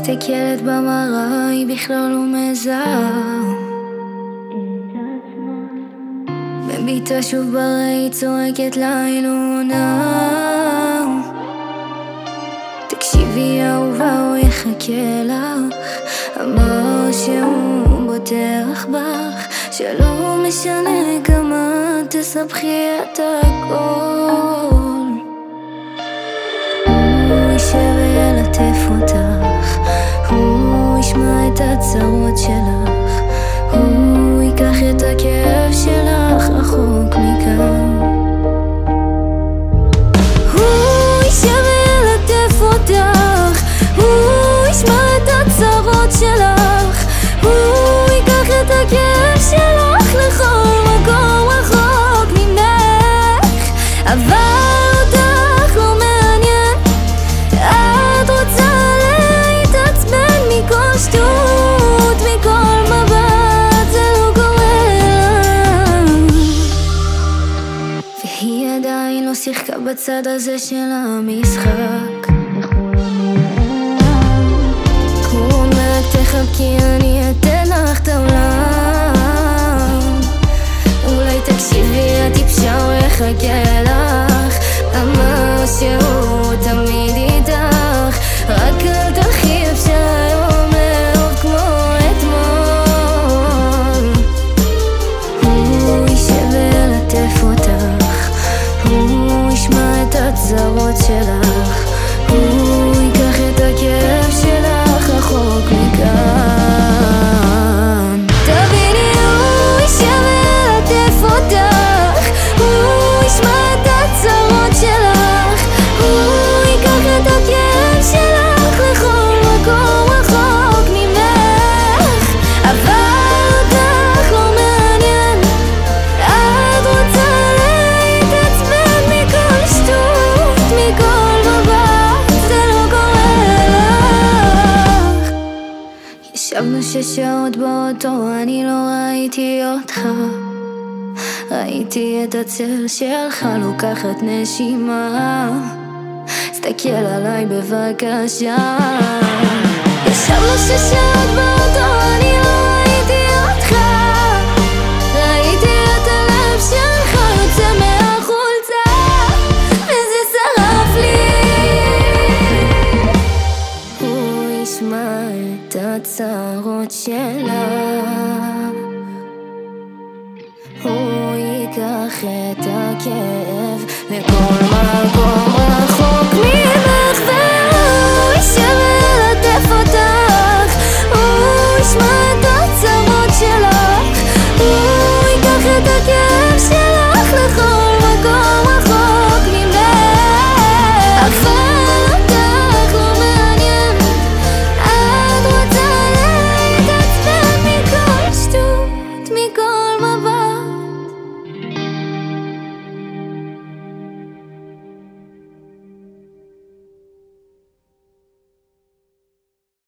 מסתכלת במראה, היא בכלל לא מזהה. מביטה שוב בראי, צועקת להילונה. תקשיבי אהובה, הוא יחכה לך. אמר שהוא בוטח בך, שלא משנה כמה תסבכי את הכל. הוא יישב וילטף אותך, הוא ישמע את הצרות שלך, הוא ייקח את הכאב שלך רחוק מכאן. הוא יישב וילטף אותך, הוא ישמע את הצרות שלך, הוא ייקח את הכאב שלך לכל מקום רחוק ממך. אבל אותך לא מעניין, את רוצה להתעצבן מכל שטות, מכל מבט, זה לא קורה לה. והיא עדיין לא שיחקה בצד הזה של המשחק. הוא אומר תחבקי, אני אתן לך את העולם. אולי תקשיבי, את טיפשה, הוא יחכה לך. אמר שהוא תמיד איתך, רק אל תלכי, אפשר היום לאהוב כמו אתמול. הוא יישב וילטף אותך, הוא ישמע את הצרות שלך, הוא ייקח את הכאב שלך רחוק מכאן. תביני, הוא יישב וילטף אותך, הוא ישמע את הצרות שלך, הוא ייקח את הכאב שלך לכל מקום רחוק ממך. אבל אותך לא מעניין, את רוצה להתעצבן מכל שטות, מכל מבט, זה לא קורה לך. ישבנו 6 שעות באוטו, אני לא ראיתי אותך, ראיתי את הצל שלך לוקחת נשימה. תסתכל עליי בבקשה. ישבנו 6 שעות באוטו, אני לא ראיתי אותך, ראיתי את הלב שלך יוצא מהחולצה, וזה שרף לי. הוא ישמע את הצרות שלך, הוא ייקח את הכאב לכל מקום.